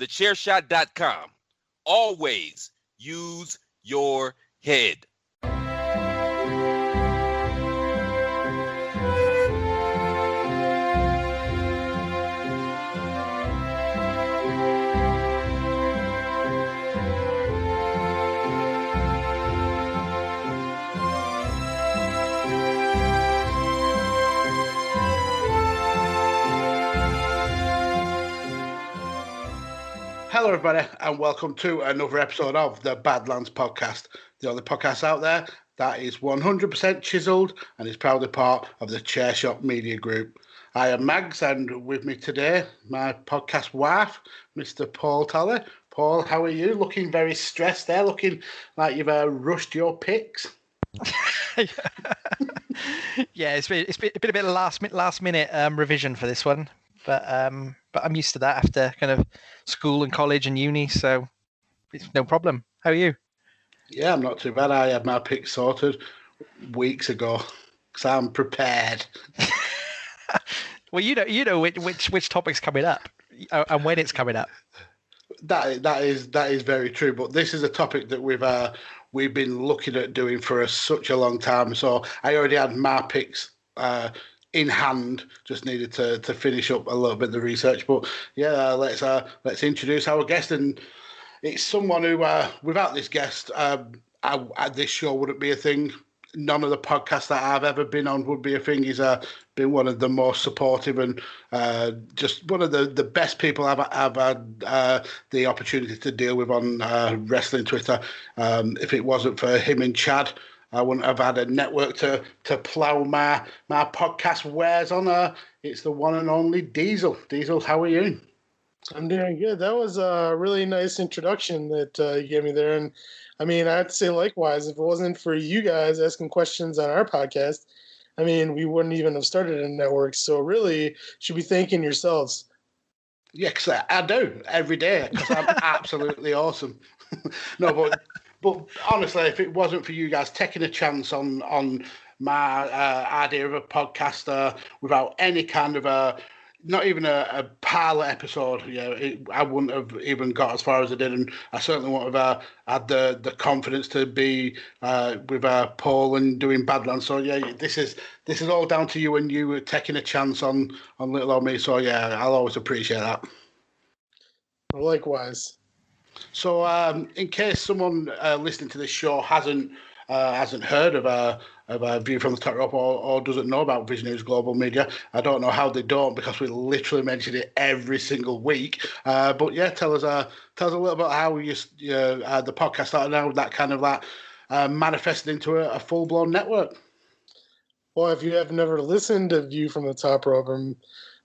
thechairshot.com. Always use your head. Hello, everybody, and welcome to another episode of the Badlands podcast, the only podcast out there that is 100% chiseled and is proudly part of the Chairshot media group. I am Mags, and with me today, my podcast wife, Mr. Paul Talley. Paul, how are you? Looking very stressed there, looking like you've rushed your picks. Yeah, it's been a bit of last minute revision for this one, but I'm used to that after kind of school and college and uni, so it's no problem. How are you? Yeah, I'm not too bad. I had my picks sorted weeks ago, because I'm prepared. Well, you know which topic's coming up and when it's coming up. That is very true. But this is a topic that we've been looking at doing for such a long time. So I already had my picks in hand. Just needed to finish up a little bit of the research. But yeah, let's introduce our guest. And it's someone who, without this guest, this show wouldn't be a thing. None of the podcasts that I've ever been on would be a thing. He's been one of the most supportive and just one of the best people I've had the opportunity to deal with on wrestling Twitter. If it wasn't for him and Chad, I wouldn't have had a network to plough my podcast wares on. It's the one and only Diesel. Diesel, how are you? I'm doing good. That was a really nice introduction that you gave me there. And I mean, I have to say likewise, if it wasn't for you guys asking questions on our podcast, I mean, we wouldn't even have started a network. So really, should be thanking yourselves. Yeah, because I do every day, because I'm absolutely awesome. No, but honestly, if it wasn't for you guys taking a chance on my idea of a podcast without any kind of not even a pilot episode, I wouldn't have even got as far as I did, and I certainly wouldn't have had the confidence to be with Paul and doing Badlands. So yeah, this is all down to you and you taking a chance on little old me. So yeah, I'll always appreciate that. Likewise. So in case someone listening to this show hasn't heard of a View from the Top Rope or doesn't know about Visionaries Global Media, I don't know how they don't, because we literally mention it every single week. But yeah, tell us a little bit how the podcast started out, that kind of manifested into a full blown network. Well, if you have never listened to View from the Top Rope,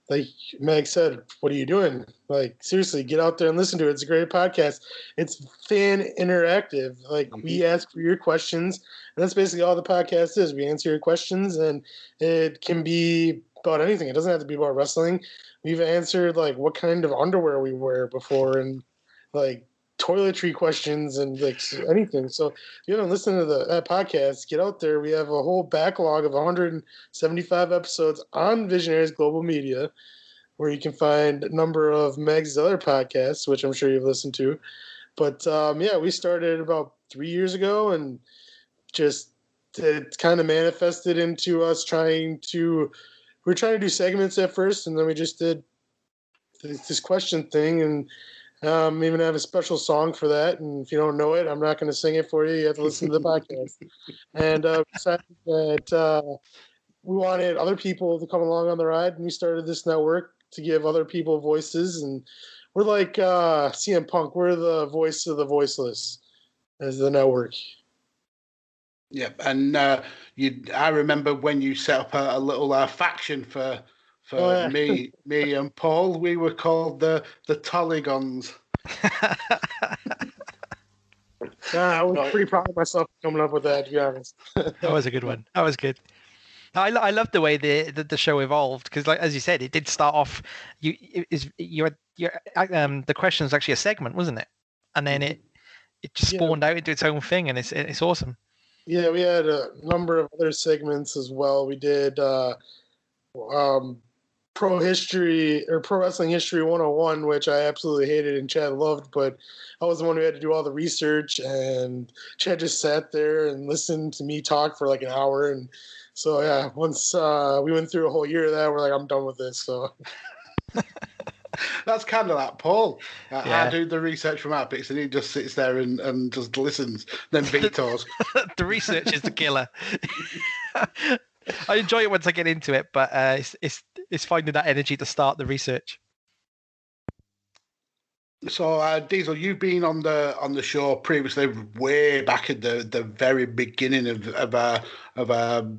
like Meg said, what are you doing? Like, seriously, get out there and listen to it. It's a great podcast. It's fan interactive. Like, we ask for your questions, and that's basically all the podcast is. We answer your questions, and it can be about anything. It doesn't have to be about wrestling. We've answered, like, what kind of underwear we wear before, and, like, toiletry questions and, like, anything. So if you haven't listened to that podcast, get out there. We have a whole backlog of 175 episodes on Visionaries Global Media, where you can find a number of Meg's other podcasts, which I'm sure you've listened to. But, yeah, we started about 3 years ago, and just it kind of manifested into us trying to do segments at first, and then we just did this question thing, and even have a special song for that. And if you don't know it, I'm not going to sing it for you. You have to listen to the podcast. And decided that we wanted other people to come along on the ride, and we started this network to give other people voices. And we're like CM Punk. We're the voice of the voiceless as the network. Yeah, and I remember when you set up a little faction for me and Paul. We were called the Tollygons. I was pretty proud of myself coming up with that, to be honest. That was a good one. That was good. I love the way the show evolved, because, like as you said, it did start off. The question was actually a segment, wasn't it? And then it just spawned out into its own thing, and it's awesome. Yeah, we had a number of other segments as well. We did pro history or pro wrestling history 101, which I absolutely hated and Chad loved, but I was the one who had to do all the research, and Chad just sat there and listened to me talk for like an hour. And so, yeah, once we went through a whole year of that, we're like, I'm done with this. So That's kind of like Paul. Yeah. I do the research from our picks, and he just sits there and just listens, then vetoes. The research is the killer. I enjoy it once I get into it, but it's finding that energy to start the research. So, Diesel, you've been on the show previously, way back at the very beginning of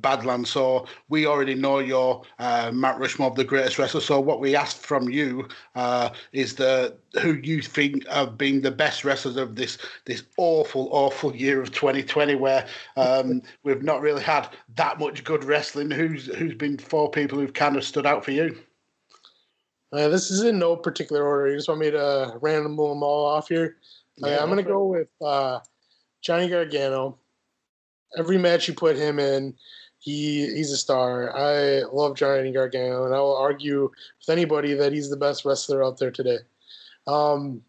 Badlands. So we already know you're Mount Rushmore of the greatest wrestler. So what we asked from you is who you think have been the best wrestlers of this awful year of 2020, where we've not really had that much good wrestling. Who's been 4 people who've kind of stood out for you? This is in no particular order. You just want me to random them all off here? Yeah, I'm going to go with Johnny Gargano. Every match you put him in, he's a star. I love Johnny Gargano, and I will argue with anybody that he's the best wrestler out there today. Also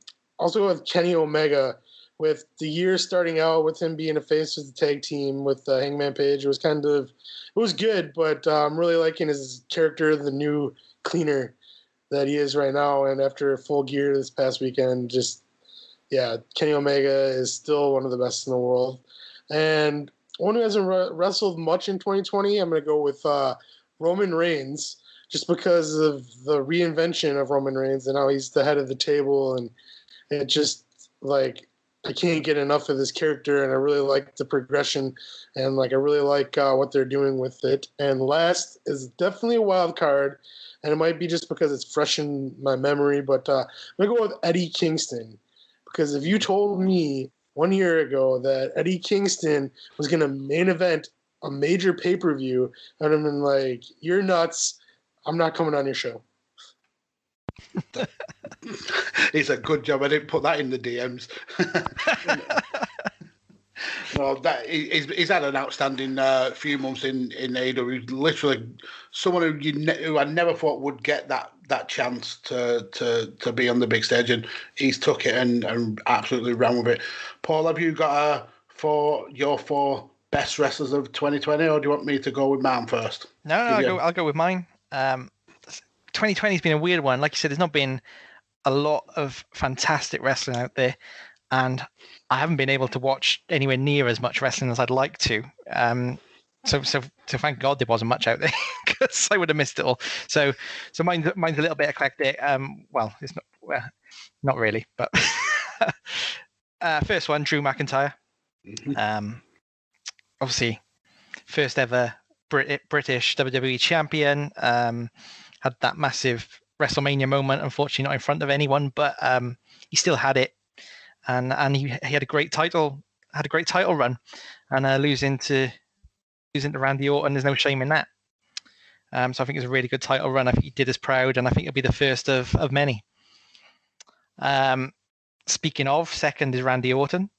with Kenny Omega, with the year starting out with him being a face of the tag team with Hangman Page, it was good, but I'm really liking his character, the new cleaner that he is right now. And after full gear this past weekend, Kenny Omega is still one of the best in the world. And one who hasn't wrestled much in 2020, I'm going to go with Roman Reigns, just because of the reinvention of Roman Reigns and how he's the head of the table. And it just, like, I can't get enough of this character, and I really like the progression, and, like, I really like what they're doing with it. And last is definitely a wild card, and it might be just because it's fresh in my memory, but I'm going to go with Eddie Kingston. Because if you told me 1 year ago that Eddie Kingston was going to main event a major pay-per-view, I would have been like, you're nuts. I'm not coming on your show. It's a good job I didn't put that in the DMs. No, he's had an outstanding few months in AEW. He's literally someone who I never thought would get that chance to be on the big stage, and he's took it and absolutely ran with it. Paul, have you got your 4 best wrestlers of 2020, or do you want me to go with mine first? No, I'll go with mine. 2020 has been a weird one. Like you said, there's not been a lot of fantastic wrestling out there, and I haven't been able to watch anywhere near as much wrestling as I'd like to. So thank God there wasn't much out there, because I would have missed it all. So mine's a little bit eclectic. It's not really, but first one, Drew McIntyre. Mm-hmm. Obviously, first ever British WWE champion. Had that massive WrestleMania moment. Unfortunately, not in front of anyone, but he still had it. And he had a great title run, and losing to Randy Orton, there's no shame in that. So I think it's a really good title run. I think he did us proud, and I think it'll be the first of many. Speaking of, second is Randy Orton.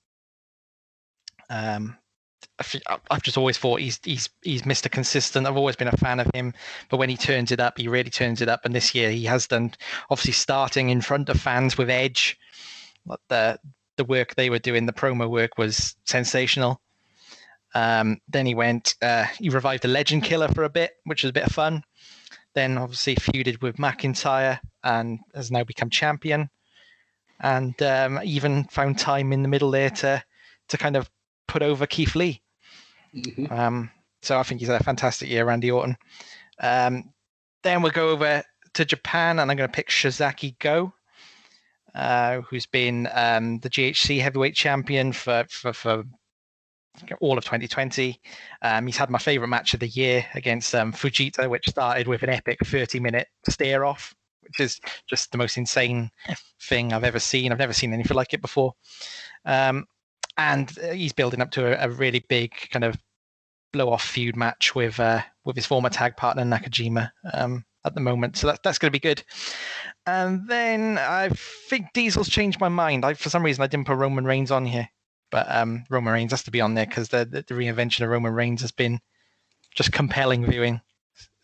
I've just always thought he's Mr. Consistent. I've always been a fan of him, but when he turns it up, he really turns it up. And this year he has done, obviously starting in front of fans with Edge. The work they were doing, the promo work was sensational. Then he revived the Legend Killer for a bit, which was a bit of fun. Then obviously feuded with McIntyre and has now become champion. And even found time in the middle there to kind of put over Keith Lee. Mm-hmm. So I think he's had a fantastic year, Randy Orton. Then we'll go over to Japan, and I'm going to pick Shizaki Go, who's been the GHC heavyweight champion for all of 2020. He's had my favorite match of the year against Fujita, which started with an epic 30-minute stare off, which is just the most insane thing I've ever seen. I've never seen anything like it before. And he's building up to a really big kind of blow-off feud match with his former tag partner Nakajima at the moment. So that's going to be good. And then I think Diesel's changed my mind. For some reason, I didn't put Roman Reigns on here. But Roman Reigns has to be on there because the reinvention of Roman Reigns has been just compelling viewing.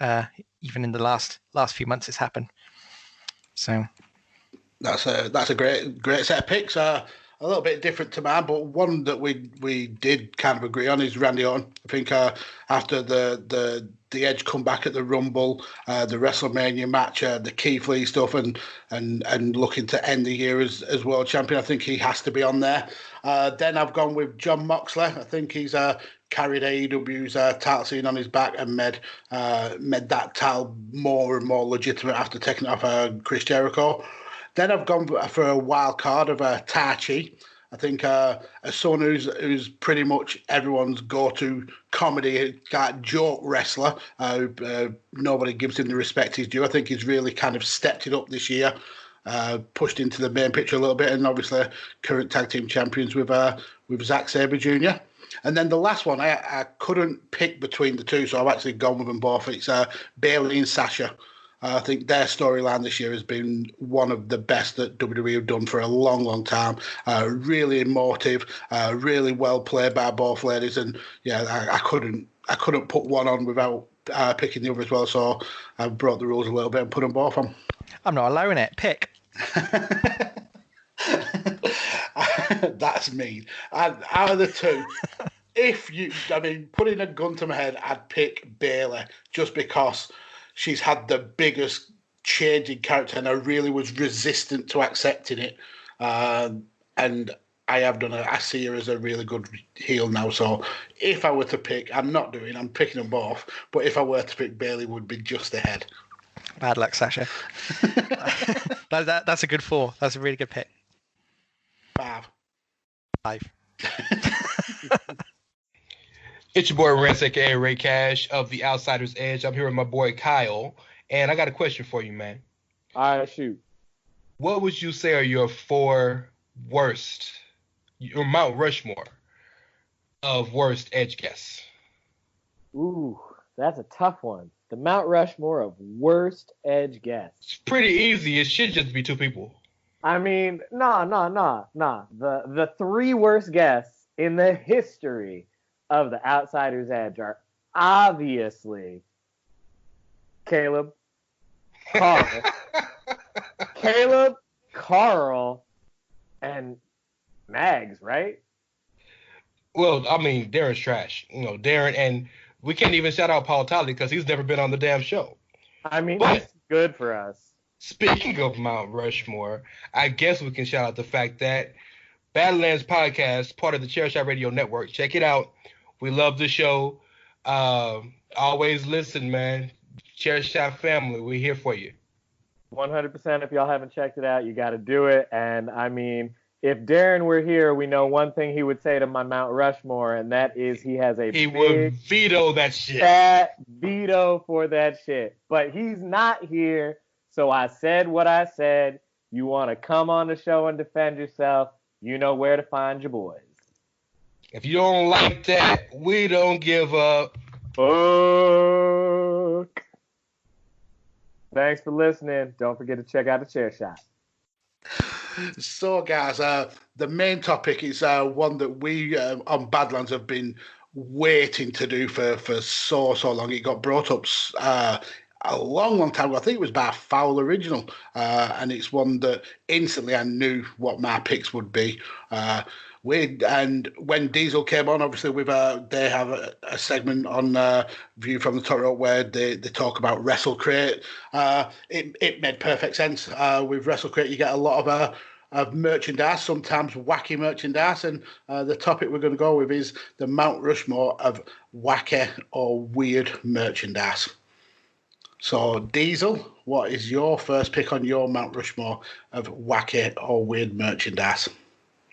even in the last few months it's happened. So that's a great set of picks. A little bit different to mine, but one that we did kind of agree on is Randy Orton. I think after the Edge comeback at the Rumble, the WrestleMania match, the Keith Lee stuff, and looking to end the year as world champion, I think he has to be on there. Then I've gone with Jon Moxley. I think he's carried AEW's title scene on his back and made that title more and more legitimate after taking it off Chris Jericho. Then I've gone for a wild card of Tai Chi. I think as someone who's pretty much everyone's go-to comedy joke wrestler, nobody gives him the respect he's due. I think he's really kind of stepped it up this year, pushed into the main picture a little bit, and obviously current tag team champions with Zack Sabre Jr. And then the last one, I couldn't pick between the two, so I've actually gone with them both. It's Bayley and Sasha. I think their storyline this year has been one of the best that WWE have done for a long, long time. Really emotive, really well played by both ladies, and yeah, I couldn't put one on without picking the other as well. So I broke the rules a little bit and put them both on. I'm not allowing it. Pick. That's mean. And out of the two, putting a gun to my head, I'd pick Bayley just because she's had the biggest change in character, and I really was resistant to accepting it. And I have done I see her as a really good heel now. So if I were to pick, I'm picking them both. But if I were to pick, Bayley would be just ahead. Bad luck, Sasha. That's a good 4. That's a really good pick. 5. It's your boy Rance, aka Ray Cash of the Outsider's Edge. I'm here with my boy Kyle, and I got a question for you, man. All right, shoot. What would you say are your 4 worst, your Mount Rushmore of worst Edge guests? Ooh, that's a tough one. The Mount Rushmore of worst Edge guests. It's pretty easy. It should just be 2 people. I mean, nah. The 3 worst guests in the history of the Outsider's Edge are obviously Caleb, Carl, and Mags, right? Well, I mean, Darren's trash. Darren, and we can't even shout out Paul Talley because he's never been on the damn show. I mean, that's good for us. Speaking of Mount Rushmore, I guess we can shout out the fact that Badlands Podcast, part of the Chairshot Radio Network, check it out. We love the show. Always listen, man. Chairshot family, we're here for you. 100%. If y'all haven't checked it out, you got to do it. And I mean, if Darren were here, we know one thing he would say to my Mount Rushmore, and that is he has a he would veto that shit. Fat veto for that shit. But he's not here, so I said what I said. You want to come on the show and defend yourself, you know where to find your boys. If you don't like that, we don't give up. Fuck. Thanks for listening. Don't forget to check out the Chairshot. So, guys, the main topic is one that we on Badlands have been waiting to do for so long. It got brought up a long time ago. I think it was by Foul Original, and it's one that instantly I knew what my picks would be. And when Diesel came on, obviously they have a segment on View from the Top Rope where they talk about Wrestlecrate. It made perfect sense. With Wrestlecrate, you get a lot of merchandise, sometimes wacky merchandise, and the topic we're going to go with is the Mount Rushmore of wacky or weird merchandise. So, Diesel, what is your first pick on your Mount Rushmore of wacky or weird merchandise?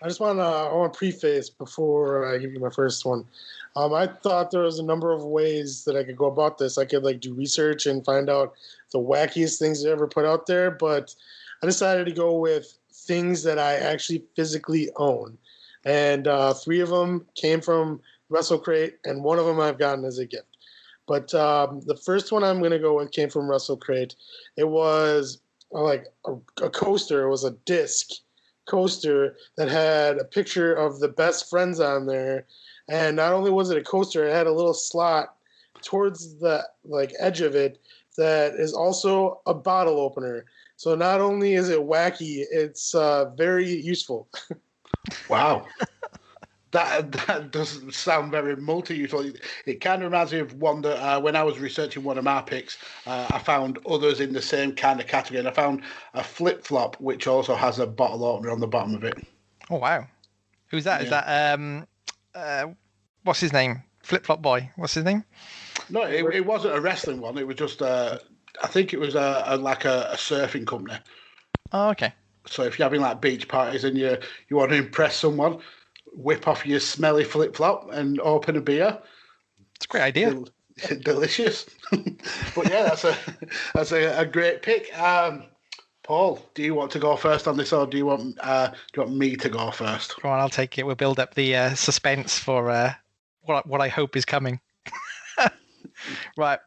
I just want to preface before I give you my first one. I thought there was a number of ways that I could go about this. I could do research and find out the wackiest things they ever put out there, but I decided to go with things that I actually physically own. And 3 of them came from Wrestlecrate, and 1 of them I've gotten as a gift. But the first one I'm going to go with came from Wrestlecrate. It was a coaster. It was a disc coaster that had a picture of the best friends on there, and not only was it a coaster, it had a little slot towards the edge of it that is also a bottle opener. So not only is it wacky, it's very useful. Wow. That doesn't sound very multi-useful. It kind of reminds me of one that when I was researching one of my picks, I found others in the same kind of category. And I found a flip-flop, which also has a bottle opener on the bottom of it. Oh, wow. Who's that? Yeah. Is that, what's his name? Flip-flop boy. What's his name? No, it wasn't a wrestling one. It was just, I think it was a surfing company. Oh, okay. So if you're having like beach parties and you want to impress someone, whip off your smelly flip-flop and open a beer. It's a great idea. Delicious. But yeah, that's a great pick. Paul, do you want to go first on this, or do you want me to go first? Go on, I'll take it. We'll build up the suspense for what I hope is coming. Right,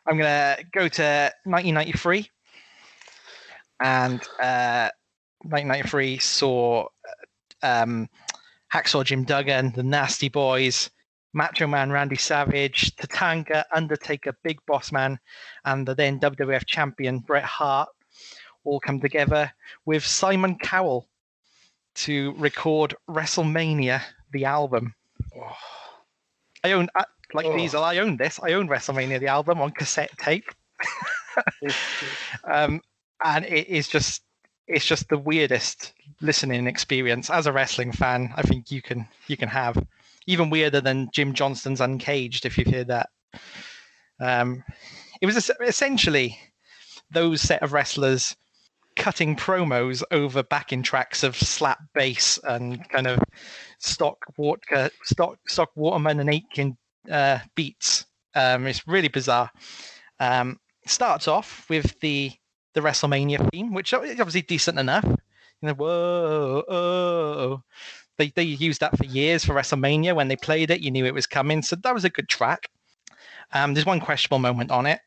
I'm gonna go to 1993, and 1993 saw Hacksaw Jim Duggan, the Nasty Boys, Macho Man Randy Savage, Tatanka, Undertaker, Big Boss Man, and the then WWF champion Bret Hart all come together with Simon Cowell to record WrestleMania, the album. Oh. I own, Diesel, I own this. I own WrestleMania, the album, on cassette tape. And it's just the weirdest listening experience. As a wrestling fan, I think you can have. Even weirder than Jim Johnston's Uncaged, if you've heard that. It was essentially those set of wrestlers cutting promos over backing tracks of slap bass and kind of stock Waterman and Aitken beats. It's really bizarre. Starts off with the WrestleMania theme, which is obviously decent enough. You know, whoa, oh. They used that for years for WrestleMania. When they played it, you knew it was coming. So that was a good track. There's one questionable moment on it,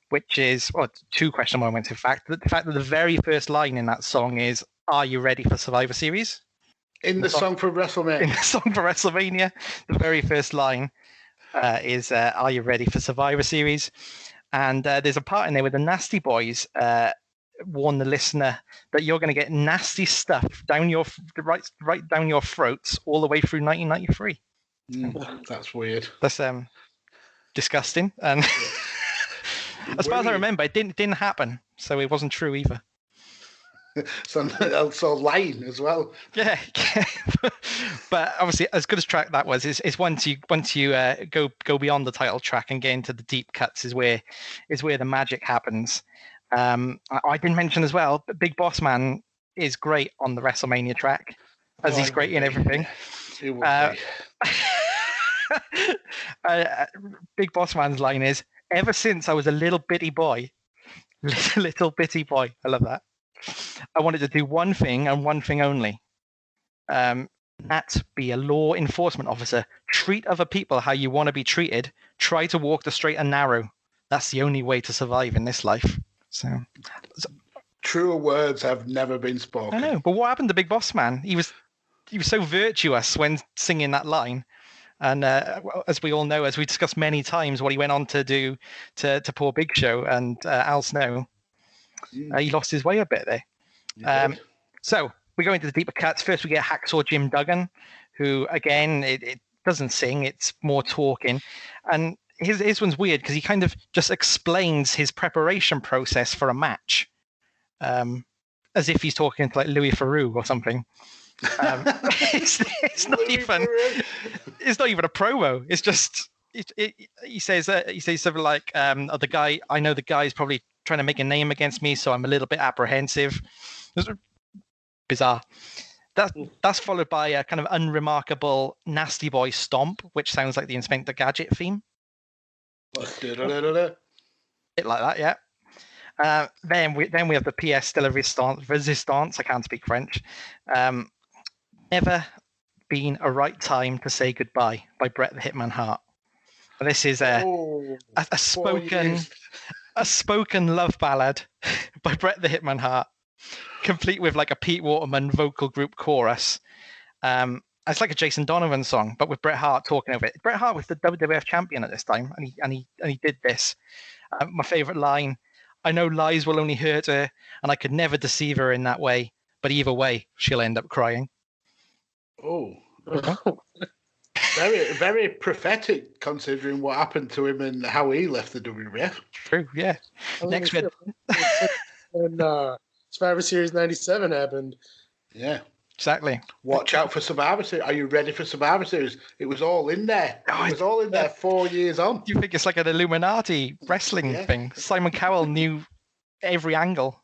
which is, well, two questionable moments, in fact. The fact that the very first line in that song is, "Are you ready for Survivor Series?" In the song for WrestleMania. In the song for WrestleMania, the very first line is, "Are you ready for Survivor Series?" And there's a part in there where the Nasty Boys warn the listener that you're going to get nasty stuff down your right down your throats all the way through 1993. That's weird. That's disgusting. And as far as I remember, it didn't happen, so it wasn't true either. So lying as well. Yeah. But obviously, as good as track that was, is once you go beyond the title track and get into the deep cuts is where the magic happens. I didn't mention as well, but Big Boss Man is great on the WrestleMania track, as he's great in everything. It would be. Big Boss Man's line is, "Ever since I was a little bitty boy, little bitty boy," I love that, "I wanted to do one thing and one thing only. That be a law enforcement officer. Treat other people how you want to be treated. Try to walk the straight and narrow. That's the only way to survive in this life." So truer words have never been spoken. I know, but what happened to Big Boss Man? He was so virtuous when singing that line, and as we all know, as we discussed many times, what he went on to do to poor Big Show and Al Snow, he lost his way a bit there. So we go into the deeper cuts. First, we get Hacksaw Jim Duggan, who again it doesn't sing; it's more talking, and his one's weird because he kind of just explains his preparation process for a match, as if he's talking to like Louis Theroux or something. It's not even a promo. It's just he says something like, "The guy, I know the guy's probably trying to make a name against me, so I'm a little bit apprehensive." It's bizarre. That's followed by a kind of unremarkable Nasty Boy stomp, which sounds like the Inspector Gadget theme. Bit like that, yeah. Then we have the PS de la Resistance. I can't speak French. Never Been a Right Time to Say Goodbye by Bret the Hitman Hart. And this is a spoken love ballad by Bret the Hitman Hart, complete with like a Pete Waterman vocal group chorus. And It's like a Jason Donovan song, but with Bret Hart talking over it. Bret Hart was the WWF champion at this time, and he did this. My favorite line: "I know lies will only hurt her, and I could never deceive her in that way. But either way, she'll end up crying." Oh, very, very prophetic considering what happened to him and how he left the WWF. True, yeah. Next, when Survivor Series '97 happened. Yeah, exactly. Watch out for Survivor Series. Are you ready for Survivor Series? It was all in there. It was all in there 4 years on. You think it's like an Illuminati wrestling thing? Simon Cowell knew every angle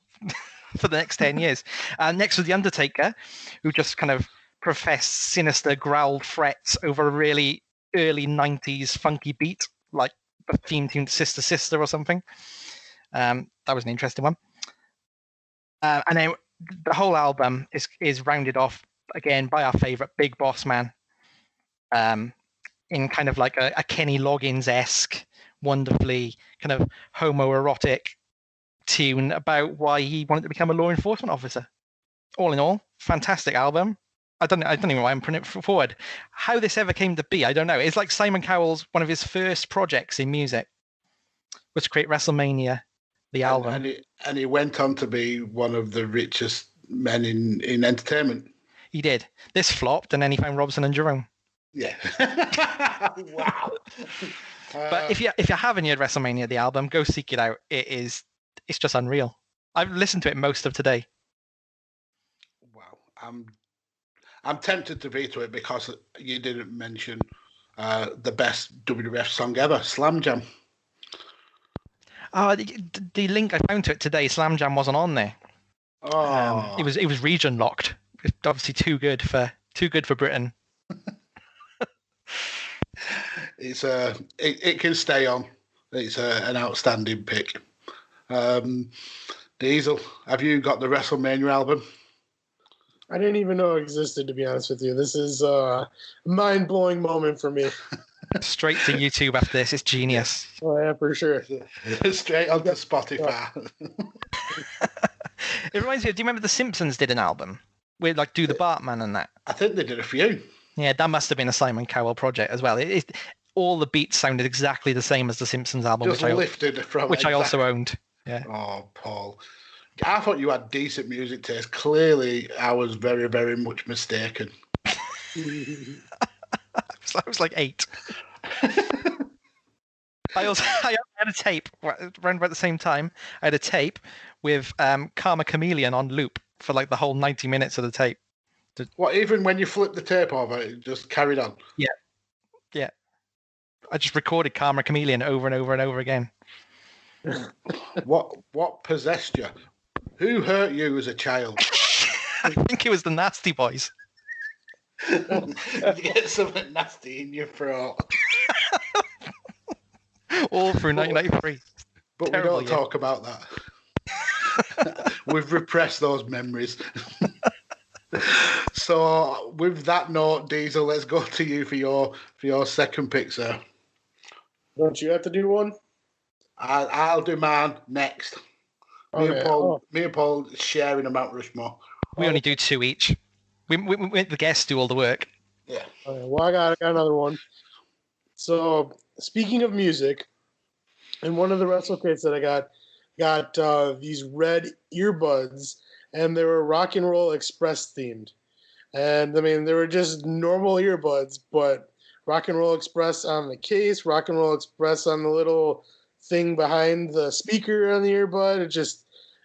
for the next 10 years. Next was The Undertaker, who just kind of professed sinister growled threats over a really early 90s funky beat, like the theme tune to Sister Sister or something. That was an interesting one. And then the whole album is rounded off again by our favorite Big Boss Man, in kind of like a Kenny Loggins-esque, wonderfully kind of homoerotic tune about why he wanted to become a law enforcement officer. All in all, fantastic album. I don't even know why I'm putting it forward. How this ever came to be, I don't know. It's like Simon Cowell's one of his first projects in music was to create WrestleMania, the album. And he went on to be one of the richest men in entertainment. He did. This flopped, and then he found Robson and Jerome. Yeah. Wow. But if you haven't heard WrestleMania, the album, go seek it out. It's just unreal. I've listened to it most of today. Wow. I'm tempted to veto it because you didn't mention the best WWF song ever, Slam Jam. Oh, the link I found to it today, Slam Jam wasn't on there. Oh, It was region locked. It's obviously too good for Britain. It can stay on. It's an outstanding pick. Diesel, have you got the WrestleMania album? I didn't even know it existed, to be honest with you. This is a mind-blowing moment for me. Straight to YouTube after this. It's genius. Oh, yeah, for sure. Straight onto Spotify. It reminds me of, do you remember The Simpsons did an album with like Do the Bartman and that? I think they did a few. Yeah, that must have been a Simon Cowell project as well. All the beats sounded exactly the same as the Simpsons album, Just lifted from which I also owned. Yeah. Oh, Paul. I thought you had decent music taste. Clearly, I was very, very much mistaken. I was like 8. I had a tape around about the same time. I had a tape with Karma Chameleon on loop for like the whole 90 minutes of the tape. What, even when you flipped the tape over, it just carried on? Yeah. Yeah. I just recorded Karma Chameleon over and over and over again. What possessed you? Who hurt you as a child? I think it was the Nasty Boys. You get something nasty in your throat. All through 1993. But Terrible, we don't talk about that. We've repressed those memories. So with that note, Diesel, let's go to you for your second pick, sir. Don't you have to do one? I'll do mine next. Me and Paul sharing a Mount Rushmore. We only do 2 each. We the guests do all the work. Yeah. Okay, well, I got another one. So speaking of music, in one of the Wrestlecrates that I got these red earbuds, and they were Rock and Roll Express themed. And I mean, they were just normal earbuds, but Rock and Roll Express on the case, Rock and Roll Express on the little thing behind the speaker on the earbud.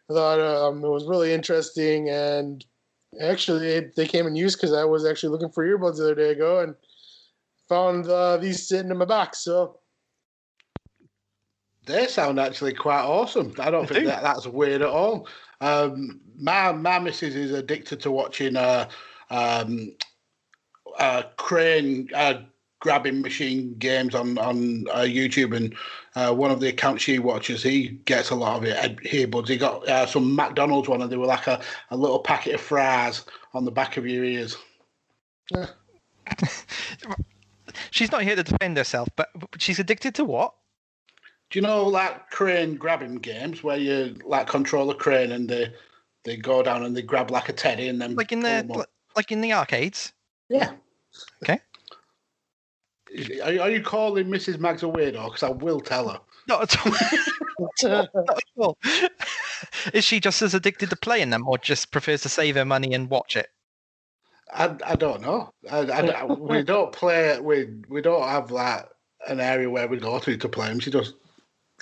I thought it was really interesting, and actually they came in use because I was actually looking for earbuds the other day ago and found these sitting in my box. So they sound actually quite awesome. I don't think that's weird at all. My missus is addicted to watching crane grabbing machine games on YouTube, and one of the accounts she watches, he gets a lot of earbuds. He got some McDonald's one, and they were like a little packet of fries on the back of your ears. Yeah. She's not here to defend herself, but she's addicted to what? Do you know like crane grabbing games where you like control a crane and they go down and they grab like a teddy and then like in the arcades? Yeah. Okay. Are you calling Mrs. Mags a weirdo? Because I will tell her. Not at all. Not at all. Is she just as addicted to playing them, or just prefers to save her money and watch it? I don't know. We don't play. We don't have like an area where we go to play them. She just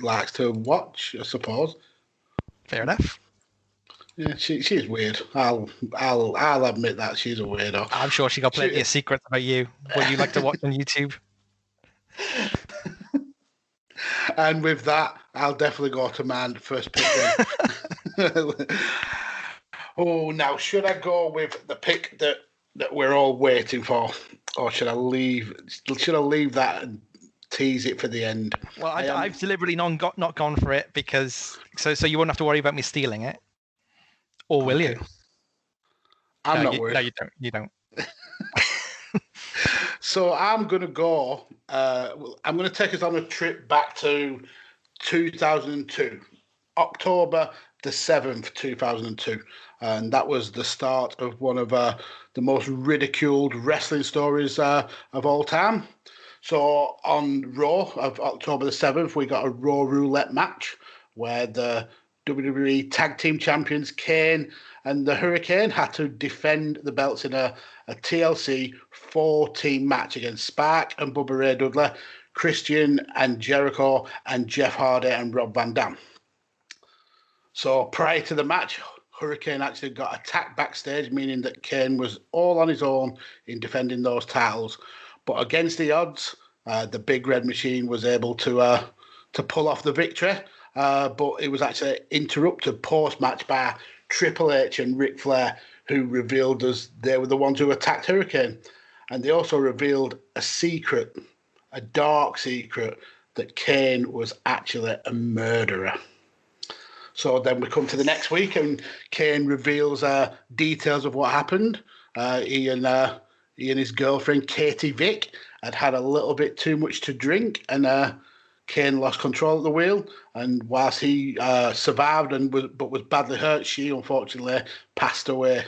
likes to watch, I suppose. Fair enough. Yeah, she's weird. I'll admit that she's a weirdo. I'm sure she got plenty of secrets about you, what you like to watch on YouTube. And with that, I'll definitely go to man first pick then. Oh, now should I go with the pick that we're all waiting for, or should I leave that and tease it for the end? Well, I've deliberately not gone for it because so you won't have to worry about me stealing it, or will you? I'm not worried. No, you don't. So I'm going to go. I'm going to take us on a trip back to 2002, October the 7th, 2002. And that was the start of one of the most ridiculed wrestling stories of all time. So on Raw of October the 7th, we got a Raw roulette match where the WWE Tag Team Champions Kane and the Hurricane had to defend the belts in a TLC 4-team match against Spark and Bubba Ray Dudley, Christian and Jericho, and Jeff Hardy and Rob Van Dam. So prior to the match, Hurricane actually got attacked backstage, meaning that Kane was all on his own in defending those titles. But against the odds, the Big Red Machine was able to pull off the victory. But it was actually interrupted post-match by Triple H and Ric Flair, who revealed us they were the ones who attacked Hurricane. And they also revealed a secret, a dark secret, that Kane was actually a murderer. So then we come to the next week and Kane reveals details of what happened. He and his girlfriend, Katie Vick, had a little bit too much to drink, and Kane lost control of the wheel. And whilst he survived but was badly hurt, she unfortunately passed away.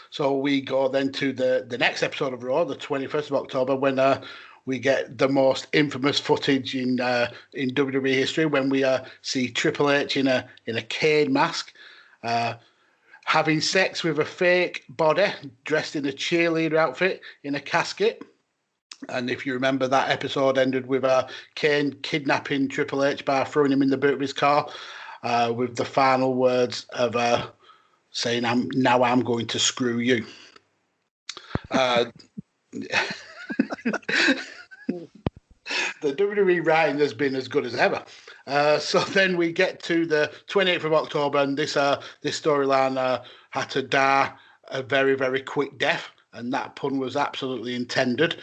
So we go then to the next episode of Raw, the 21st of October, when we get the most infamous footage in WWE history, when we see Triple H in a Kane mask, having sex with a fake body dressed in a cheerleader outfit in a casket. And if you remember, that episode ended with Kane kidnapping Triple H by throwing him in the boot of his car, with the final words of saying, I'm going to screw you." The WWE writing has been as good as ever. So then we get to the 28th of October, and this storyline had to die a very, very quick death, and that pun was absolutely intended.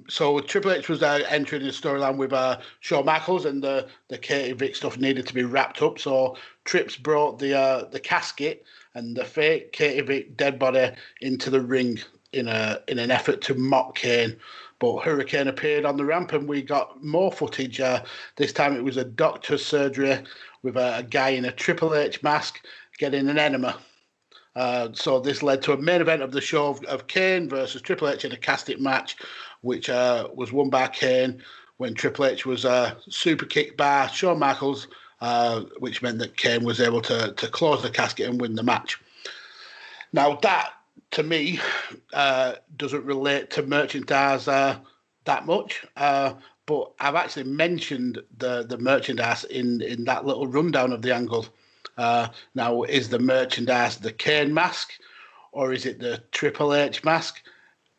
So Triple H was entering the storyline with Shawn Michaels, and the Katie Vick stuff needed to be wrapped up. So Trips brought the casket and the fake Katie Vick dead body into the ring in an effort to mock Kane. But Hurricane appeared on the ramp, and we got more footage. This time it was a doctor's surgery with a guy in a Triple H mask getting an enema. So this led to a main event of the show of Kane versus Triple H in a casket match, which was won by Kane when Triple H was super kicked by Shawn Michaels, which meant that Kane was able to close the casket and win the match. Now that, to me, doesn't relate to merchandise that much, but I've actually mentioned the merchandise in that little rundown of the angle. Now, is the merchandise the Kane mask, or is it the Triple H mask?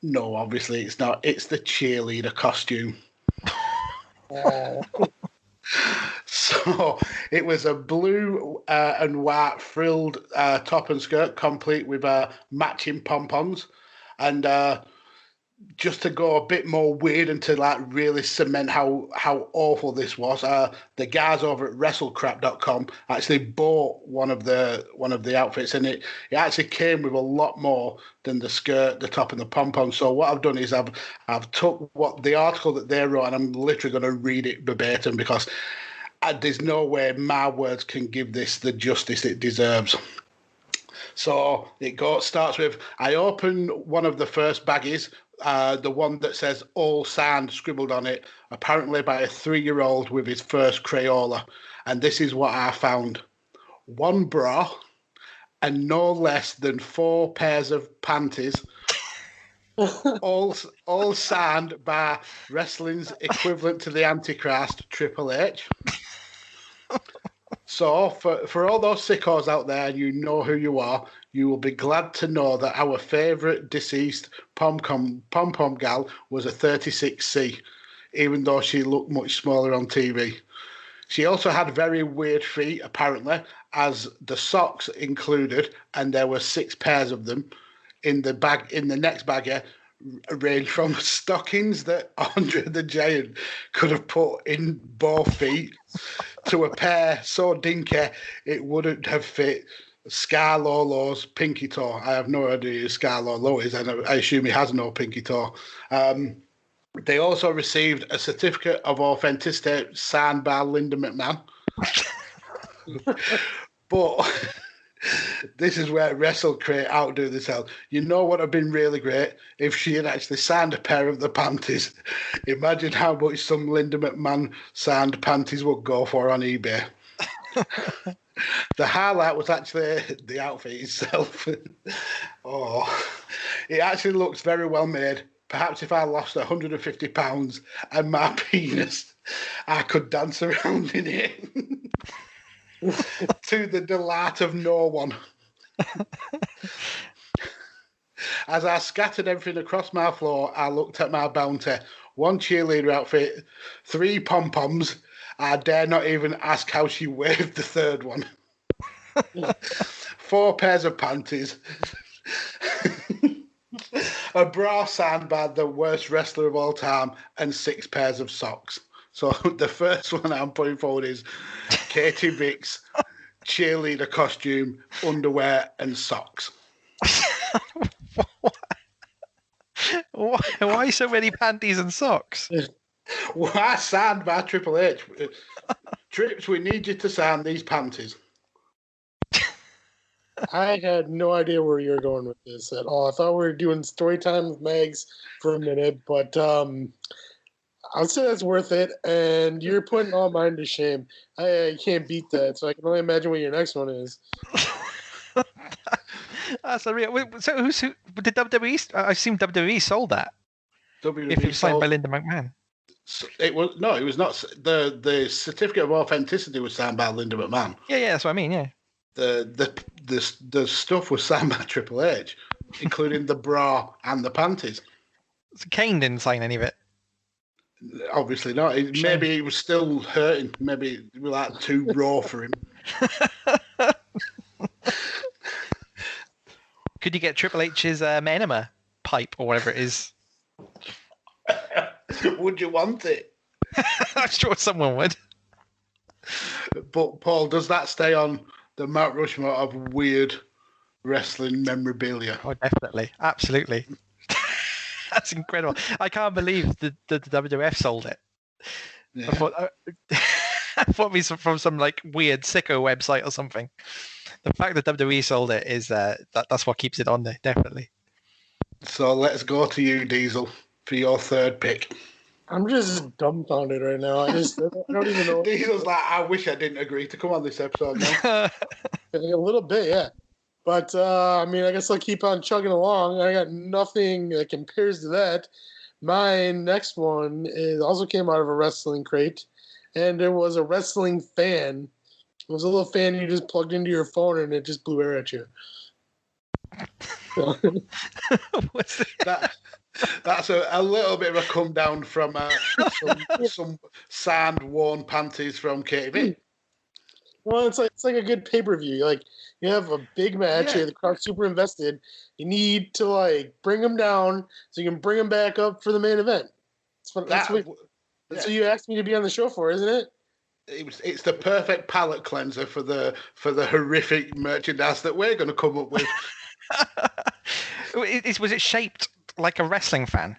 No, obviously it's not. It's the cheerleader costume. So it was a blue and white frilled top and skirt, complete with matching pompons, and just to go a bit more weird and to like really cement how awful this was, the guys over at Wrestlecrate.com actually bought one of the outfits, and it actually came with a lot more than the skirt, the top, and the pompons. So what I've done is I've took what the article that they wrote, and I'm literally going to read it verbatim because there's no way my words can give this the justice it deserves. So it starts with, I open one of the first baggies, the one that says all sand scribbled on it, apparently by a 3-year-old with his first Crayola. And this is what I found. 1 bra and no less than 4 pairs of panties, all signed by wrestling's equivalent to the Antichrist, Triple H. So for all those sickos out there, you know who you are, you will be glad to know that our favourite deceased pom-pom gal was a 36C, even though she looked much smaller on TV. She also had very weird feet, apparently, as the socks included, and there were 6 pairs of them in the bag. In the next baggie, range from stockings that Andre the Giant could have put in both feet to a pair so dinky it wouldn't have fit Scar Lolo's pinky toe. I have no idea who Scar Lolo is, and I assume he has no pinky toe. They also received a certificate of authenticity signed by Linda McMahon. But this is where Wrestlecrate outdo themselves. You know what would have been really great if she had actually signed a pair of the panties. Imagine how much some Linda McMahon signed panties would go for on eBay. The highlight was actually the outfit itself. It actually looks very well made. Perhaps if I lost 150 pounds and my penis, I could dance around in it. To the delight of no one. As I scattered everything across my floor, I looked at my bounty. 1 cheerleader outfit, 3 pom-poms. I dare not even ask how she waved the 3rd one. 4 pairs of panties. A bra signed by the worst wrestler of all time, and 6 pairs of socks. So the first one I'm putting forward is Katie Vick's cheerleader costume, underwear, and socks. Why so many panties and socks? Why signed by Triple H? Trips, we need you to sign these panties. I had no idea where you were going with this at all. I thought we were doing story time with Megs for a minute, but I would say that's worth it. And you're putting all mine to shame. I can't beat that, so I can only imagine what your next one is. That's a real. So who did WWE? I assume WWE sold that. WWE If it was signed by Linda McMahon. It was not. The certificate of authenticity was signed by Linda McMahon. Yeah, that's what I mean. Yeah. The stuff was signed by Triple H, including the bra and the panties. So Kane didn't sign any of it. Obviously not. Maybe he was still hurting. Maybe it was like too raw for him. Could you get Triple H's enema pipe or whatever it is? Would you want it? I'm sure someone would. But Paul, does that stay on the Mount Rushmore of weird wrestling memorabilia? Oh, definitely. Absolutely. That's incredible. I can't believe the WWF sold it. Yeah. I thought it was from some like weird sicko website or something. The fact that WWE sold it is that's what keeps it on there, definitely. So let's go to you, Diesel, for your 3rd pick. I'm just dumbfounded right now. I don't even know. Diesel's like, I wish I didn't agree to come on this episode now. A little bit, yeah. But, I mean, I guess I'll keep on chugging along. I got nothing that compares to that. My next one also came out of a wrestling crate, and it was a wrestling fan. It was a little fan you just plugged into your phone, and it just blew air at you. What's That's a little bit of a come down from some sand worn panties from Katie Vick. Well, it's like a good pay-per-view. Like, you have a big match, the crowd's super invested. You need to like bring them down so you can bring them back up for the main event. That's what you asked me to be on the show for, isn't it? It's the perfect palate cleanser for the horrific merchandise that we're going to come up with. Was it shaped like a wrestling fan?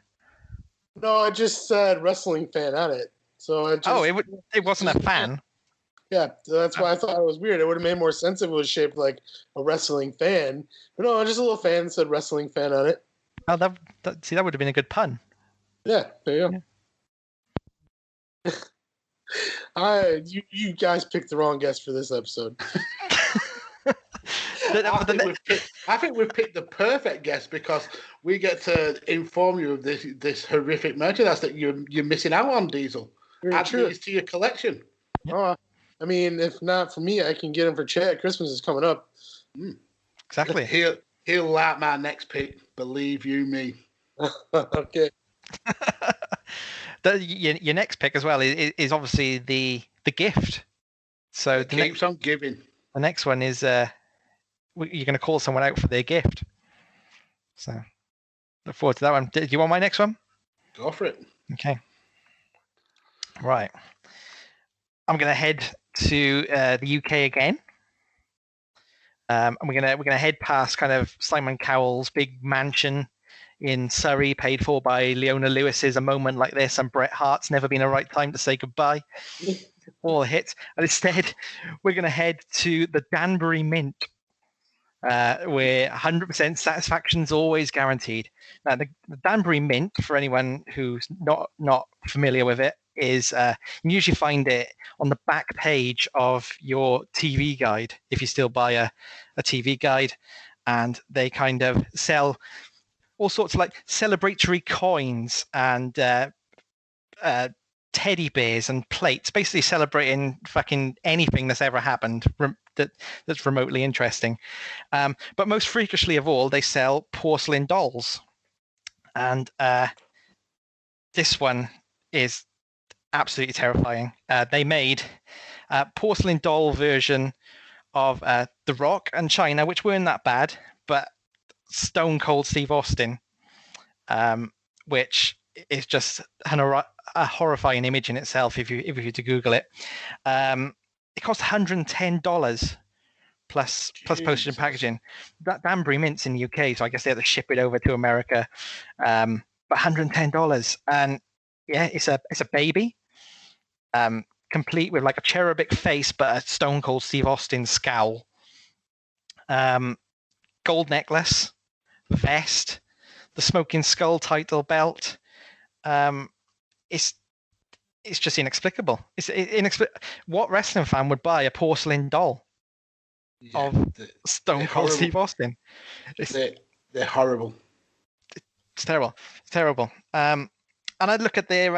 No, it just said wrestling fan on it. So it wasn't a fan. Yeah, that's why I thought it was weird. It would have made more sense if it was shaped like a wrestling fan. But no, just a little fan that said wrestling fan on it. Oh, that would have been a good pun. Yeah, there you go. You guys picked the wrong guest for this episode. I think we've picked the perfect guest because we get to inform you of this horrific merchandise that you're missing out on, Diesel. Add these to your collection. Oh, I mean, if not for me, I can get him for Chad. Christmas is coming up. Exactly. He'll like my next pick. Believe you me. Okay. Your next pick as well is obviously the gift. So it keeps on giving. The next one is you're going to call someone out for their gift. So look forward to that one. Do you want my next one? Go for it. Okay. Right. I'm going to head to the UK again. And we're gonna head past kind of Simon Cowell's big mansion in Surrey, paid for by Leona Lewis's A Moment Like This and Bret Hart's Never Been a Right Time to Say Goodbye. All hits. And instead, we're going to head to the Danbury Mint, where 100% satisfaction is always guaranteed. Now, the Danbury Mint, for anyone who's not familiar with it, is you usually find it on the back page of your TV guide, if you still buy a TV guide, and they kind of sell all sorts of like celebratory coins and teddy bears and plates, basically celebrating fucking anything that's ever happened that's remotely interesting. But most freakishly of all, they sell porcelain dolls. And this one is absolutely terrifying. They made a porcelain doll version of The Rock and China, which weren't that bad, but Stone Cold Steve Austin, which is just a horrifying image in itself if you were to Google it. It cost $110 plus postage and packaging. That Danbury Mint's in the UK, so I guess they had to ship it over to America. But $110, and yeah, it's a baby, complete with like a cherubic face, but a Stone Cold Steve Austin scowl. Gold necklace, vest, the Smoking Skull title belt. It's just inexplicable. It's inexplicable. What wrestling fan would buy a porcelain doll of Stone Cold Steve Austin? They're horrible. It's terrible. It's terrible. And I'd look at their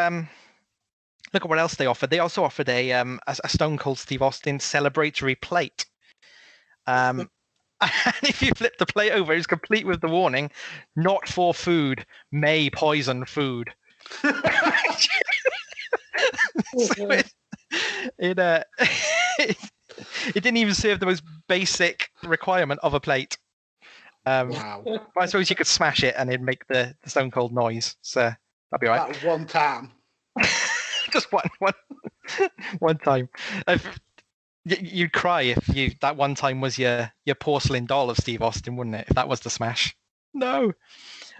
look at what else they offered. They also offered a Stone Cold Steve Austin celebratory plate. And if you flip the plate over, it's complete with the warning: "Not for food, may poison food." So it didn't even serve the most basic requirement of a plate. Wow. But I suppose you could smash it and it'd make the Stone Cold noise. So that'd be all right. That one time. Just one time. You'd cry if that one time was your porcelain doll of Steve Austin, wouldn't it? If that was the smash. No.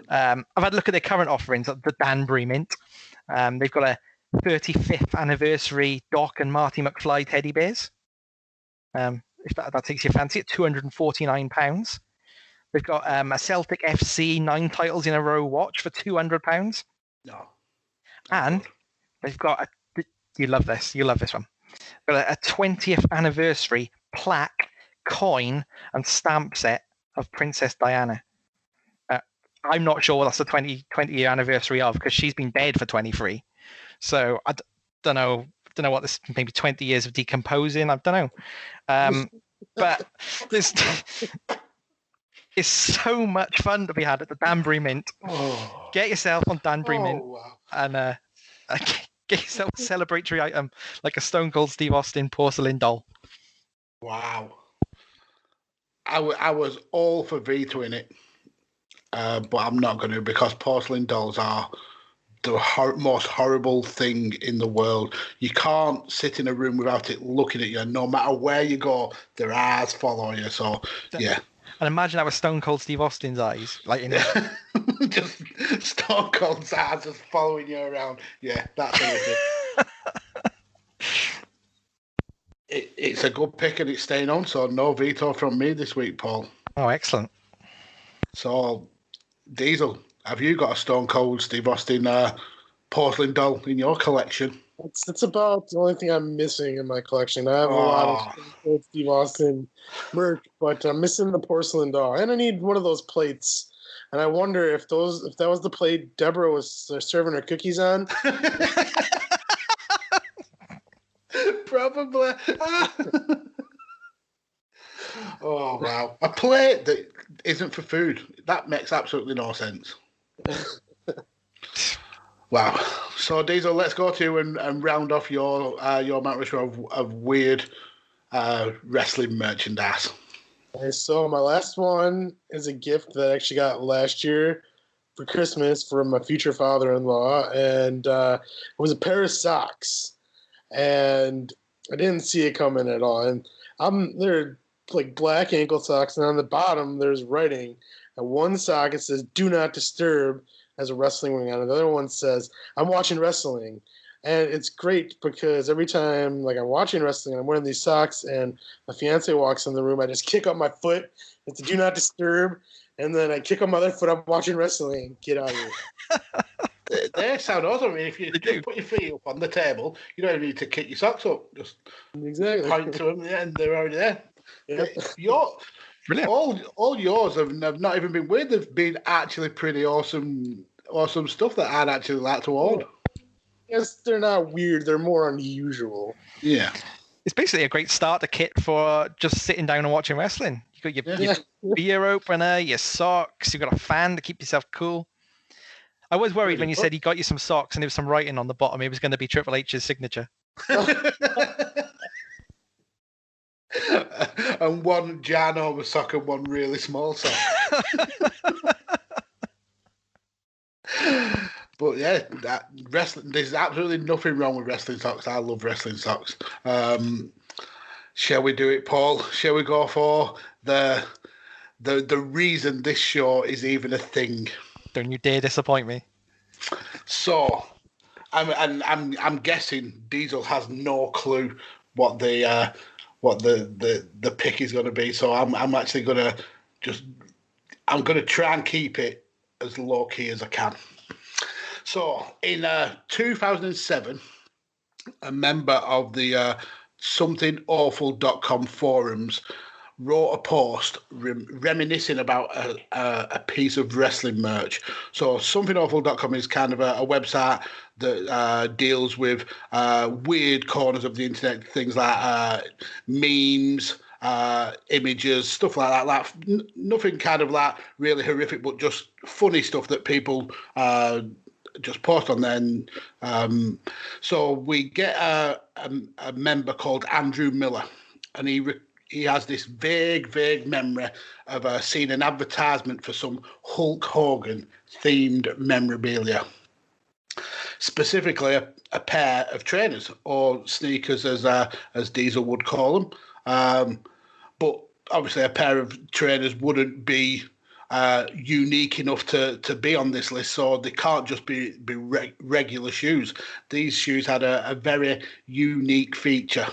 I've had a look at their current offerings at the Danbury Mint. They've got a 35th anniversary Doc and Marty McFly teddy bears. If that takes your fancy, at £249. They've got a Celtic FC 9 titles in a row watch for £200. No. And they've got you love this one. Got a 20th anniversary plaque, coin, and stamp set of Princess Diana. I'm not sure what that's the 20-year anniversary of, because she's been dead for 23. So I don't know what this, maybe 20 years of decomposing. I don't know. But this is so much fun to be had at the Danbury Mint. Oh. Get yourself on Danbury Mint Wow. and get yourself a celebratory item like a Stone Cold Steve Austin porcelain doll. Wow. I was all for vetoing it, but I'm not going to, because porcelain dolls are the most horrible thing in the world. You can't sit in a room without it looking at you. No matter where you go, their eyes follow you. So, yeah. And imagine that was Stone Cold Steve Austin's eyes. Like just Stone Cold's eyes just following you around. Yeah, that's it. It's a good pick and it's staying on, so no veto from me this week, Paul. Oh, excellent. So, Diesel, have you got a Stone Cold Steve Austin porcelain doll in your collection? It's about the only thing I'm missing in my collection. I have a lot of Steve Austin merch, but I'm missing the porcelain doll, and I need one of those plates. And I wonder if that was the plate Deborah was serving her cookies on. Probably. Oh wow! A plate that isn't for food. That makes absolutely no sense. Wow. So Diesel, let's go to and round off your Mount Rushmore of weird wrestling merchandise. Okay, so my last one is a gift that I actually got last year for Christmas from my future father-in-law, and it was a pair of socks, and I didn't see it coming at all. And they're like black ankle socks, and on the bottom there's writing. And one sock, it says "Do not disturb," has a wrestling ring on it. The other one says, "I'm watching wrestling." And it's great because every time like I'm watching wrestling and I'm wearing these socks and my fiance walks in the room, I just kick up my foot. It's a "Do not disturb." And then I kick up my other foot, I'm watching wrestling. Get out of here. They sound awesome. I mean, if you just put your feet up on the table, you don't need to kick your socks up. Just point to them and they're already there. Brilliant. All yours have not even been weird. They've been actually pretty awesome stuff that I'd actually like to own. Yes, they're not weird. They're more unusual. Yeah. It's basically a great starter kit for just sitting down and watching wrestling. You got your beer opener, your socks. You've got a fan to keep yourself cool. I was worried when you said he got you some socks and there was some writing on the bottom. It was going to be Triple H's signature. And one ginormous sock and one really small sock. But yeah, there's absolutely nothing wrong with wrestling socks. I love wrestling socks. Shall we do it, Paul? Shall we go for the reason this show is even a thing? Don't you dare disappoint me. So, I'm guessing Diesel has no clue what the pick is going to be. So I'm actually going to try and keep it as low key as I can. So in 2007, a member of the somethingawful.com forums wrote a post reminiscing about a piece of wrestling merch. So somethingawful.com is kind of a website that deals with weird corners of the internet, things like memes, images, stuff like that. Like nothing kind of like really horrific, but just funny stuff that people just post on there. And so we get a member called Andrew Miller, and he has this vague memory of seeing an advertisement for some Hulk Hogan themed memorabilia, specifically a pair of trainers or sneakers, as Diesel would call them. But obviously, a pair of trainers wouldn't be unique enough to be on this list, so they can't just be regular shoes. These shoes had a very unique feature.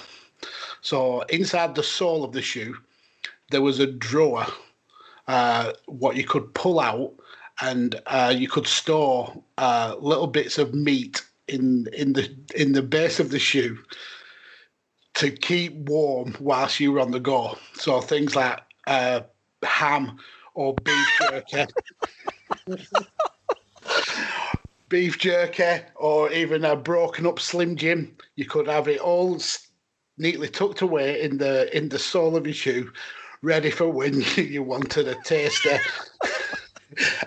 So inside the sole of the shoe, there was a drawer, what you could pull out, and you could store little bits of meat in the base of the shoe to keep warm whilst you were on the go. So things like ham or beef jerky, or even a broken up Slim Jim. You could have it all neatly tucked away in the sole of your shoe, ready for when you wanted a tasty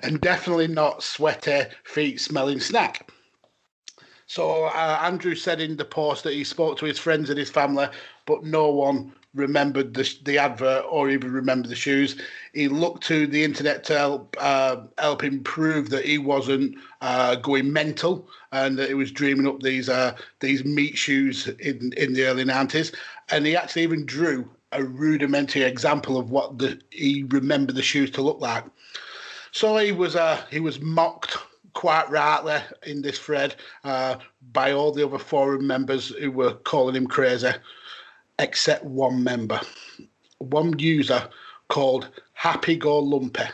and definitely not sweaty, feet-smelling snack. So Andrew said in the post that he spoke to his friends and his family, but no one remembered the advert or even remembered the shoes. He looked to the internet to help him prove that he wasn't going mental and that he was dreaming up these meat shoes in the early 90s. And he actually even drew a rudimentary example of what he remembered the shoes to look like. So he was mocked quite rightly in this thread by all the other forum members who were calling him crazy. except one member. One user called Happy Go Lumpy.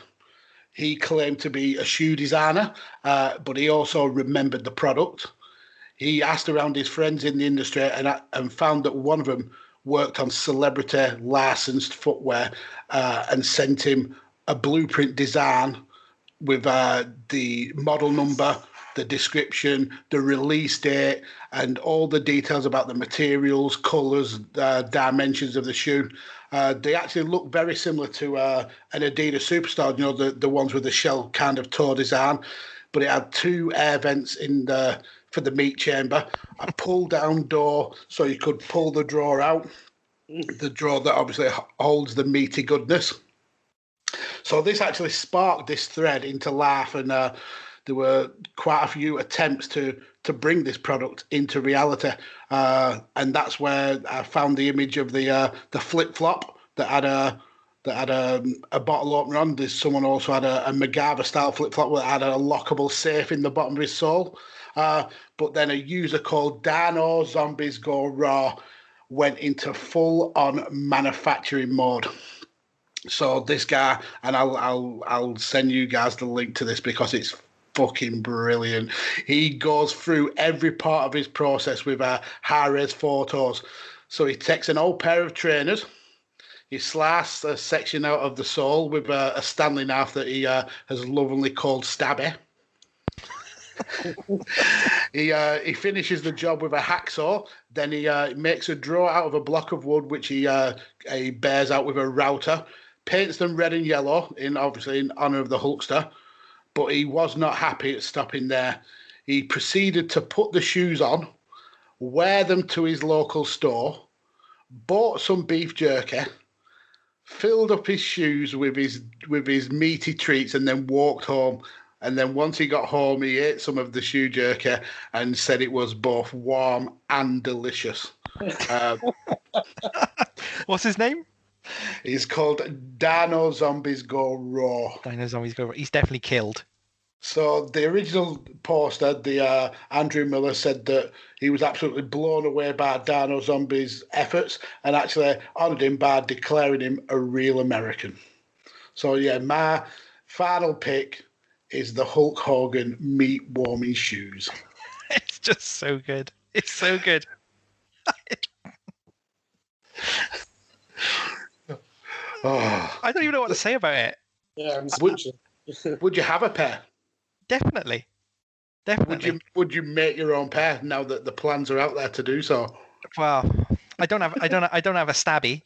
He claimed to be a shoe designer, but he also remembered the product. He asked around his friends in the industry and found that one of them worked on celebrity licensed footwear and sent him a blueprint design with the model number, the description, the release date, and all the details about the materials, colours, dimensions of the shoe. They actually look very similar to an Adidas Superstar, the ones with the shell kind of toe design, but it had 2 air vents for the meat chamber, a pull-down door so you could pull the drawer out, the drawer that obviously holds the meaty goodness. So this actually sparked this thread into life, and there were quite a few attempts to bring this product into reality, and that's where I found the image of the flip-flop that had a bottle opener on. There's someone also had a MacGyver style flip-flop that had a lockable safe in the bottom of his sole. But then a user called Dino Zombies Go Raw went into full-on manufacturing mode. So this guy, and I'll send you guys the link to this because it's fucking brilliant. He goes through every part of his process with high-res photos. So he takes an old pair of trainers. He sliced a section out of the sole with a Stanley knife that he has lovingly called Stabby. He finishes the job with a hacksaw. Then he makes a drawer out of a block of wood, which he bears out with a router. Paints them red and yellow, obviously in honour of the Hulkster. But he was not happy at stopping there. He proceeded to put the shoes on, wear them to his local store, bought some beef jerky, filled up his shoes with his meaty treats, and then walked home. And then once he got home, he ate some of the shoe jerky and said it was both warm and delicious. What's his name? He's called Dino Zombies Go Raw. Dino Zombies Go Raw. He's definitely killed. So the original poster, the Andrew Miller, said that he was absolutely blown away by Dino Zombies' efforts and actually honoured him by declaring him a real American. So yeah, my final pick is the Hulk Hogan meat warming shoes. It's just so good. It's so good. I don't even know what to say about it. Yeah, I'm switching. Would you have a pair? Definitely. Would you make your own pair now that the plans are out there to do so? Well, I don't have a stabby,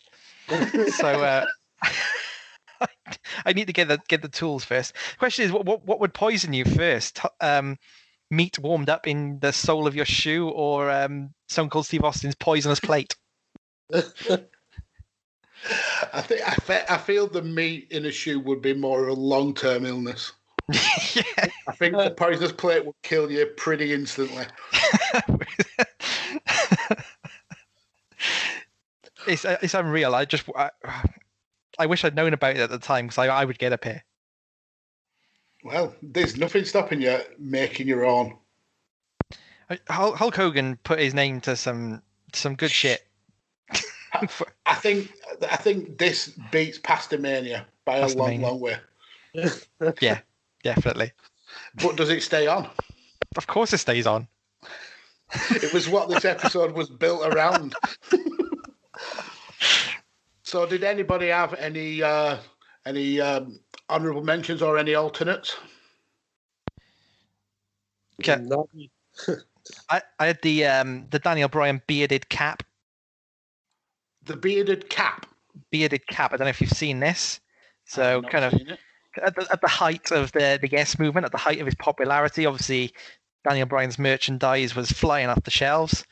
so I need to get the tools first. Question is, what would poison you first? Meat warmed up in the sole of your shoe, or Stone Cold Steve Austin's poisonous plate? I feel the meat in a shoe would be more of a long-term illness. Yeah. I think the poisonous plate would kill you pretty instantly. It's unreal. I wish I'd known about it at the time, because I would get a pair. Well, there's nothing stopping you making your own. Hulk Hogan put his name to some good shit. I think this beats Pastamania by a long way. Yeah, definitely. But does it stay on? Of course it stays on. It was what this episode was built around. So did anybody have any honourable mentions or any alternates? Okay. I had the Daniel Bryan bearded cap. The bearded cap? Bearded cap. I don't know if you've seen this. So kind of at the height of the Yes movement, at the height of his popularity, obviously Daniel Bryan's merchandise was flying off the shelves.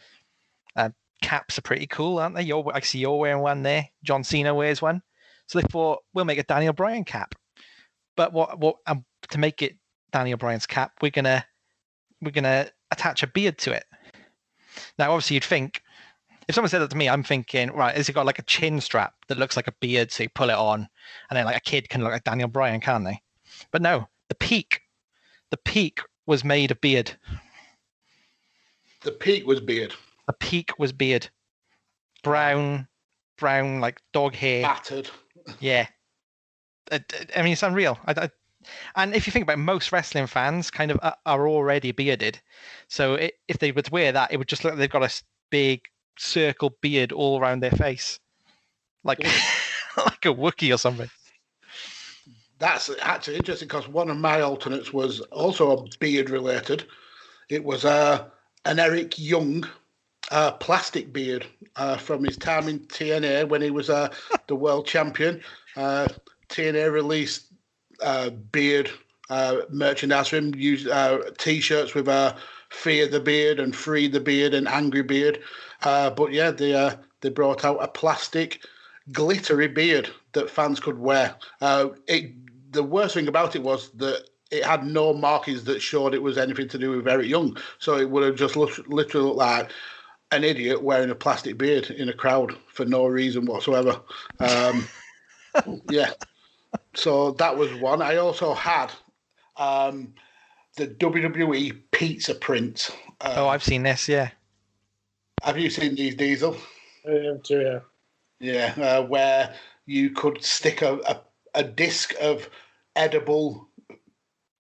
Caps are pretty cool, aren't they? I see you're wearing one there. John Cena wears one. So they thought, we'll make a Daniel Bryan cap. But to make it Daniel Bryan's cap, we're gonna attach a beard to it. Now, obviously, you'd think, if someone said that to me, I'm thinking, right, has it got like a chin strap that looks like a beard, so you pull it on, and then like a kid can look like Daniel Bryan, can't they? But no, the peak was made of beard. The peak was beard. The peak was beard. Brown, brown, like dog hair. Battered. Yeah. I mean, it's unreal. And if you think about it, most wrestling fans kind of are already bearded. So if they would wear that, it would just look like they've got a big circle beard all around their face. Like, like a Wookiee or something. That's actually interesting because one of my alternates was also beard related. It was an Eric Young plastic beard from his time in TNA when he was the world champion. TNA released beard merchandise for him, used T-shirts with Fear the Beard and Free the Beard and Angry Beard. But yeah, they brought out a plastic glittery beard that fans could wear. The worst thing about it was that it had no markings that showed it was anything to do with Eric Young. So it would have just literally looked like an idiot wearing a plastic beard in a crowd for no reason whatsoever. Yeah. So that was one. I also had the WWE pizza print. I've seen this, yeah. Have you seen these, Diesel? I am too, yeah. Yeah, where you could stick a disc of edible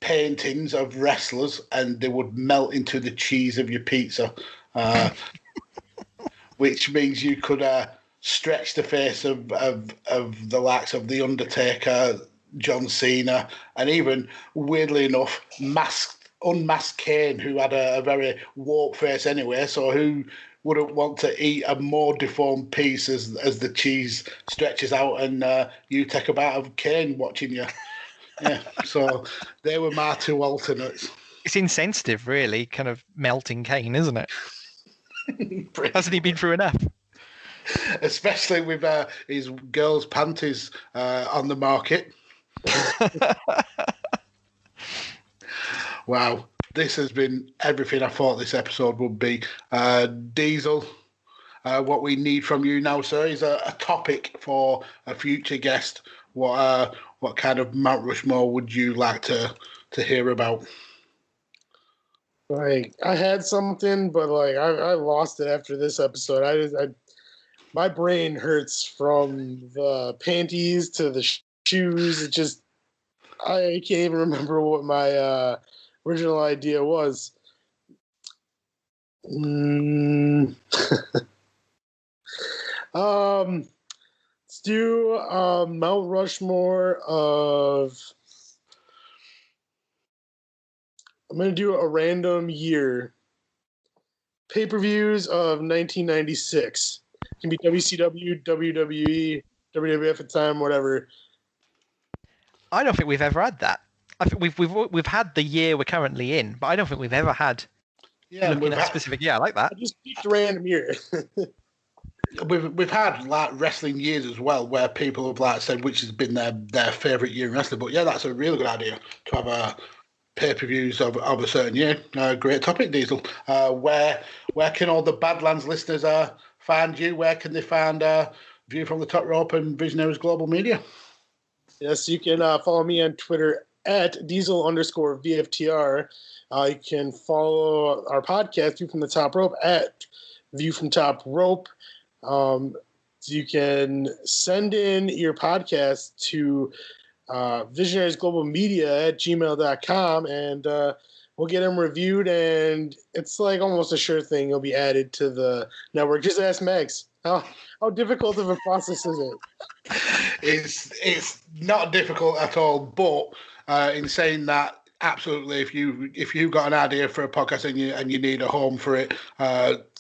paintings of wrestlers and they would melt into the cheese of your pizza, which means you could stretch the face of the likes of The Undertaker, John Cena, and even, weirdly enough, unmasked Kane, who had a very warped face anyway, so who wouldn't want to eat a more deformed piece as the cheese stretches out and you take a bite of Kane watching you. Yeah, so they were my two alternates. It's insensitive, really, kind of melting Kane, isn't it? Hasn't he been through enough? Especially with his girls' panties on the market. Wow, this has been everything I thought this episode would be. Diesel, what we need from you now, sir, is a topic for a future guest. What kind of Mount Rushmore would you like to hear about? Like, I had something, but like I lost it after this episode. My brain hurts from the panties to the shoes. It just, I can't even remember what my original idea was. Let's do Mount Rushmore of. I'm going to do a random year. Pay-per-views of 1996. It can be WCW, WWE, WWF at the time, whatever. I don't think we've ever had that. I think we've had the year we're currently in, but I don't think we've ever had looking at a specific year. I like that. I just picked a random year. We've had like wrestling years as well, where people have like said which has been their favourite year in wrestling. But yeah, that's a really good idea to have a pay-per-views of a certain year. Great topic, Diesel. Where can all the Badlands listeners find you? Where can they find View from the Top Rope and Visionaries Global Media? Yes, you can follow me on Twitter at Diesel_VFTR. You can follow our podcast, View from the Top Rope, at View from Top Rope. You can send in your podcast to Visionaries Global Media at gmail.com, and we'll get them reviewed, and it's like almost a sure thing you'll be added to the network. Just ask Megs. How difficult of a process is it? It's not difficult at all, but in saying that, absolutely, if you've got an idea for a podcast and you need a home for it,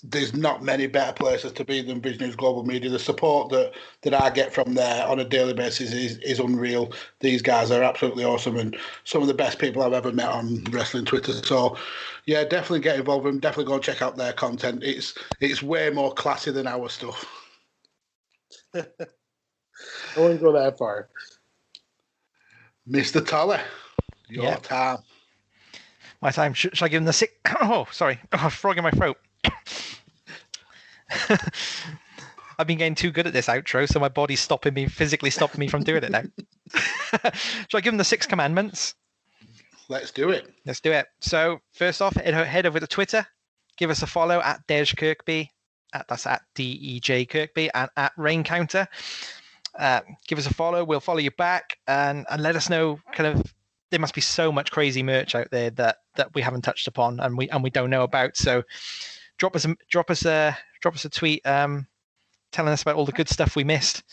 there's not many better places to be than Visionaries Global Media. The support that I get from there on a daily basis is unreal. These guys are absolutely awesome and some of the best people I've ever met on wrestling Twitter. So yeah, definitely get involved with them. Definitely go and check out their content. It's way more classy than our stuff. I wouldn't go that far. Mr. Toller, your time. My time. Should I give him the sick? Oh, sorry. Oh, frog in my throat. I've been getting too good at this outro, so my body's physically stopping me from doing it now. Should I give him the 6 commandments? Let's do it. Let's do it. So, first off, head over to Twitter. Give us a follow at Dej Kirkby. That's at DEJ Kirkby and at Rain Counter. Give us a follow. We'll follow you back and let us know kind of. There must be so much crazy merch out there that we haven't touched upon and we don't know about. So drop us a tweet telling us about all the good stuff we missed.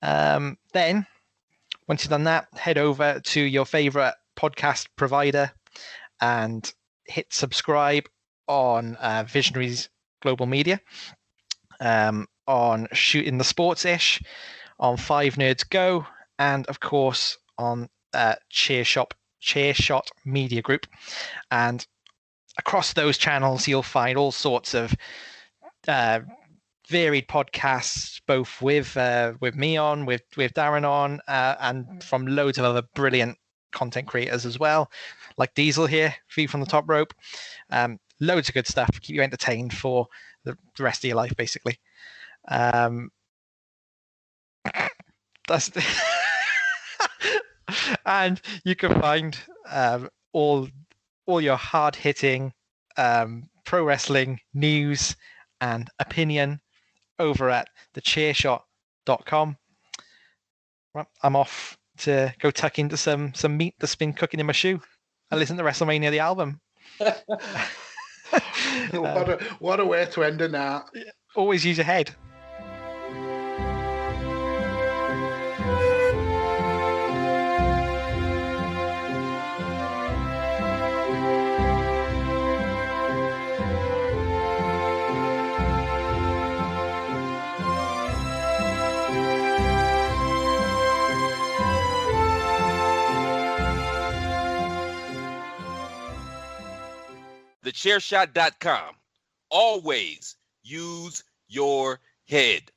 Then once you've done that, head over to your favorite podcast provider and hit subscribe on Visionaries Global Media, on Shooting the Sports-ish, on 5 Nerds Go, and of course on Chairshot Media Group. And across those channels, you'll find all sorts of varied podcasts, both with me on, with Darren on, and from loads of other brilliant content creators as well, like Diesel here, View from the Top Rope. Loads of good stuff, keep you entertained for the rest of your life, basically. That's and you can find all your hard-hitting pro wrestling news and opinion over at thechairshot.com. Well, I'm off to go tuck into some meat that's been cooking in my shoe. I listen to WrestleMania the album. What a way to end a night. Always use your head. Thechairshot.com. Always use your head.